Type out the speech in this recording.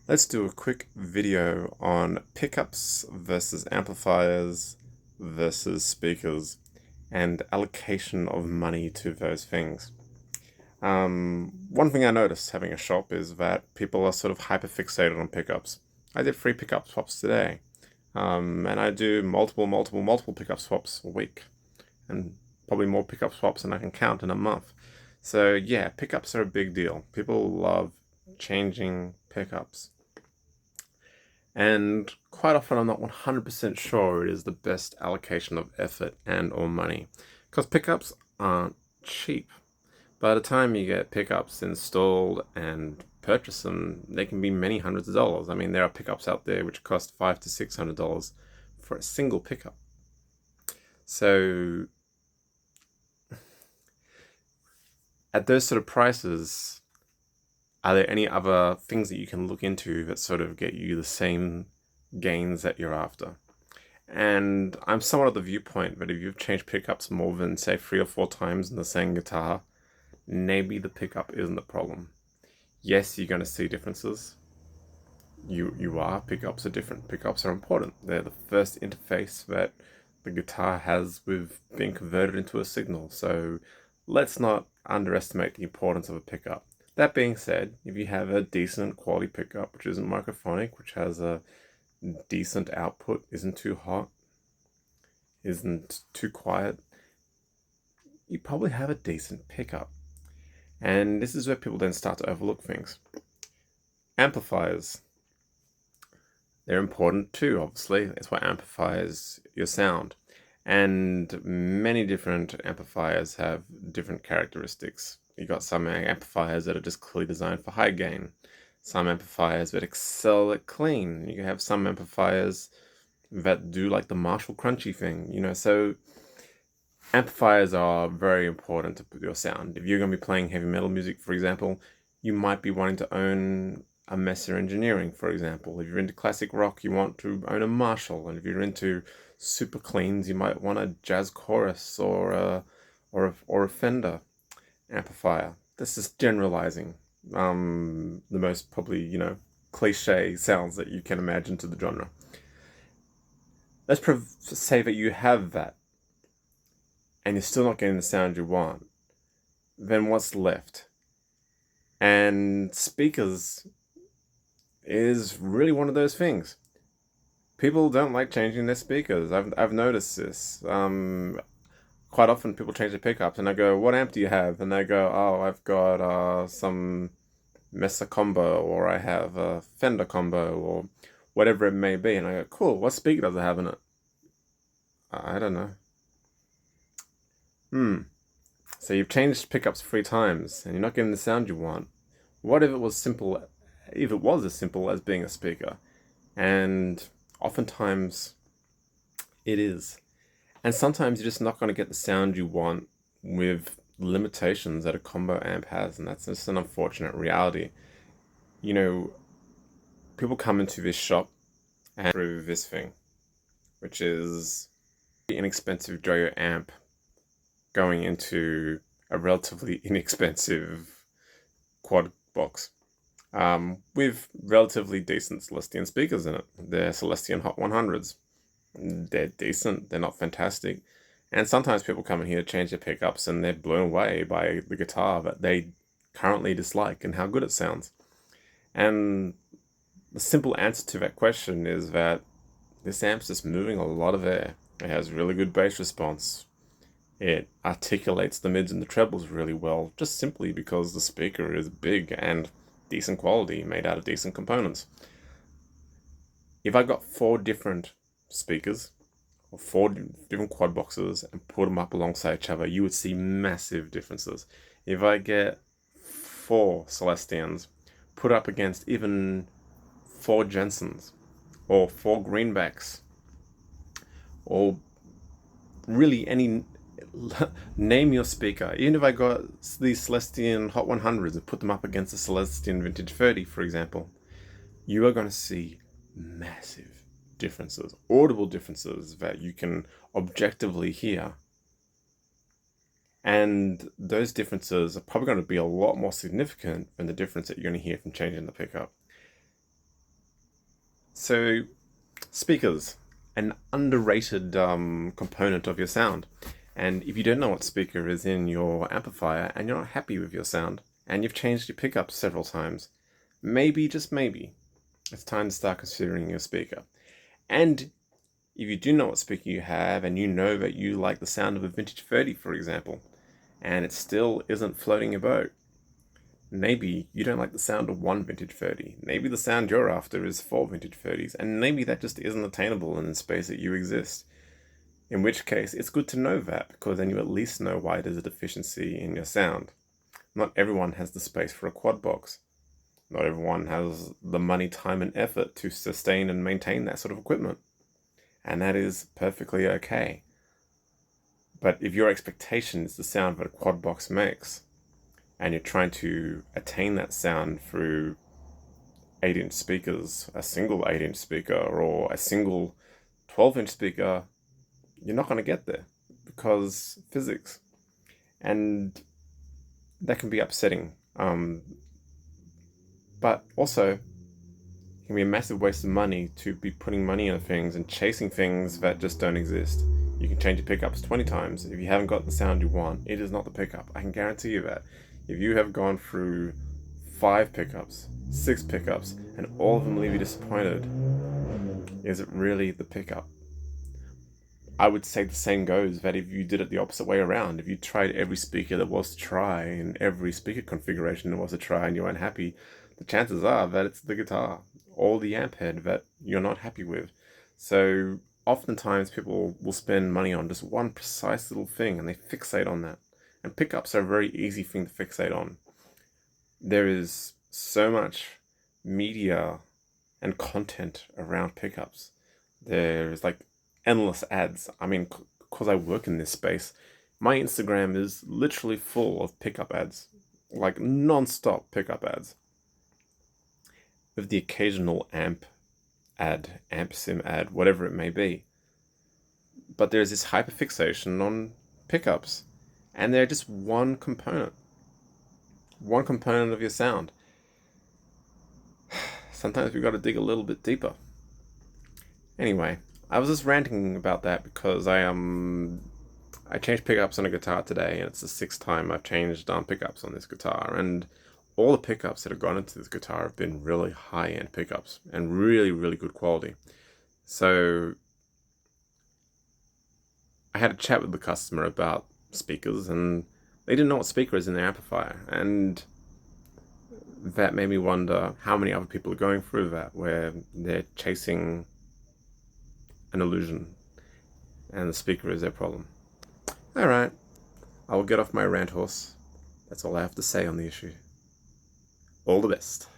Let's do a quick video on pickups versus amplifiers versus speakers and allocation of money to those things. One thing I noticed having a shop is that people are sort of hyper fixated on pickups. I did 3 pickup swaps today, and I do multiple pickup swaps a week, and probably more pickup swaps than I can count in a month. So yeah, pickups are a big deal. People love changing pickups. And quite often I'm not 100% sure it is the best allocation of effort and or money. Because pickups aren't cheap. By the time you get pickups installed and purchase them, they can be many hundreds of dollars. I mean, there are pickups out there which cost $500 to $600 for a single pickup. So at those sort of prices, are there any other things that you can look into that sort of get you the same gains that you're after? And I'm somewhat of the viewpoint that if you've changed pickups more than, say, 3 or 4 times in the same guitar, maybe the pickup isn't the problem. Yes, you're going to see differences. You are. Pickups are different. Pickups are important. They're the first interface that the guitar has with being converted into a signal. So let's not underestimate the importance of a pickup. That being said, if you have a decent quality pickup, which isn't microphonic, which has a decent output, isn't too hot, isn't too quiet, you probably have a decent pickup. And this is where people then start to overlook things. Amplifiers. They're important too, obviously. That's what amplifies your sound. And many different amplifiers have different characteristics. You've got some amplifiers that are just clearly designed for high gain. Some amplifiers that excel at clean. You have some amplifiers that do like the Marshall crunchy thing, so amplifiers are very important to your sound. If you're going to be playing heavy metal music, for example, you might be wanting to own a Messer Engineering, for example. If you're into classic rock, you want to own a Marshall. And if you're into super cleans, you might want a Jazz Chorus or a Fender amplifier. This is generalizing. The most probably, cliche sounds that you can imagine to the genre. Let's say that you have that and you're still not getting the sound you want. Then what's left? And speakers is really one of those things. People don't like changing their speakers. I've noticed this. Quite often people change their pickups and I go, what amp do you have? And they go, oh, I've got some Mesa combo, or I have a Fender combo, or whatever it may be. And I go, cool, what speaker does it have in it? I don't know. So you've changed pickups 3 times and you're not getting the sound you want. What if it was simple, if it was as simple as being a speaker? And oftentimes it is. And sometimes you're just not going to get the sound you want with limitations that a combo amp has, and that's just an unfortunate reality. People come into this shop and through this thing, which is an inexpensive Joyo amp going into a relatively inexpensive quad box with relatively decent Celestion speakers in it. They're Celestion Hot 100s. They're decent, they're not fantastic. And sometimes people come in here to change their pickups and they're blown away by the guitar that they currently dislike and how good it sounds. And the simple answer to that question is that this amp's just moving a lot of air. It has really good bass response. It articulates the mids and the trebles really well, just simply because the speaker is big and decent quality, made out of decent components. If I got 4 different speakers or 4 different quad boxes and put them up alongside each other, you would see massive differences. If I get 4 Celestians put up against even 4 Jensens or 4 Greenbacks, or really any, name your speaker. Even if I got these Celestion Hot 100s and put them up against the Celestion Vintage 30, for example, you are going to see massive differences, audible differences that you can objectively hear. And those differences are probably going to be a lot more significant than the difference that you're going to hear from changing the pickup. So, speakers, an underrated component of your sound. And if you don't know what speaker is in your amplifier and you're not happy with your sound, and you've changed your pickups several times, maybe, just maybe, it's time to start considering your speaker. And if you do know what speaker you have and you know that you like the sound of a vintage 30, for example, and it still isn't floating your boat, maybe you don't like the sound of one vintage 30. Maybe the sound you're after is 4 vintage 30s, and maybe that just isn't attainable in the space that you exist. In which case, it's good to know that, because then you at least know why there's a deficiency in your sound. Not everyone has the space for a quad box. Not everyone has the money, time, and effort to sustain and maintain that sort of equipment. And that is perfectly okay. But if your expectation is the sound that a quad box makes, and you're trying to attain that sound through 8-inch speakers, a single 8-inch speaker, or a single 12-inch speaker, you're not going to get there because physics. And that can be upsetting. But also, it can be a massive waste of money to be putting money into things and chasing things that just don't exist. You can change your pickups 20 times. If you haven't got the sound you want, it is not the pickup. I can guarantee you that. If you have gone through 5 pickups, 6 pickups, and all of them leave you disappointed, is it really the pickup? I would say the same goes that if you did it the opposite way around, if you tried every speaker there was to try and every speaker configuration there was to try and you weren't happy, the chances are that it's the guitar or the amp head that you're not happy with. So oftentimes people will spend money on just one precise little thing and they fixate on that. And pickups are a very easy thing to fixate on. There is so much media and content around pickups. There's like endless ads. I mean, because I work in this space, my Instagram is literally full of pickup ads, like non-stop pickup ads, with the occasional amp ad, amp sim ad, whatever it may be. But there's this hyperfixation on pickups, and they're just one component of your sound. Sometimes we've got to dig a little bit deeper. Anyway, I was just ranting about that because I changed pickups on a guitar today, and it's the 6th time I've changed pickups on this guitar, and all the pickups that have gone into this guitar have been really high-end pickups and really, really good quality. So I had a chat with the customer about speakers, and they didn't know what speaker is in their amplifier, and that made me wonder how many other people are going through that, where they're chasing an illusion and the speaker is their problem. Alright, I will get off my rant horse. That's all I have to say on the issue. All the best.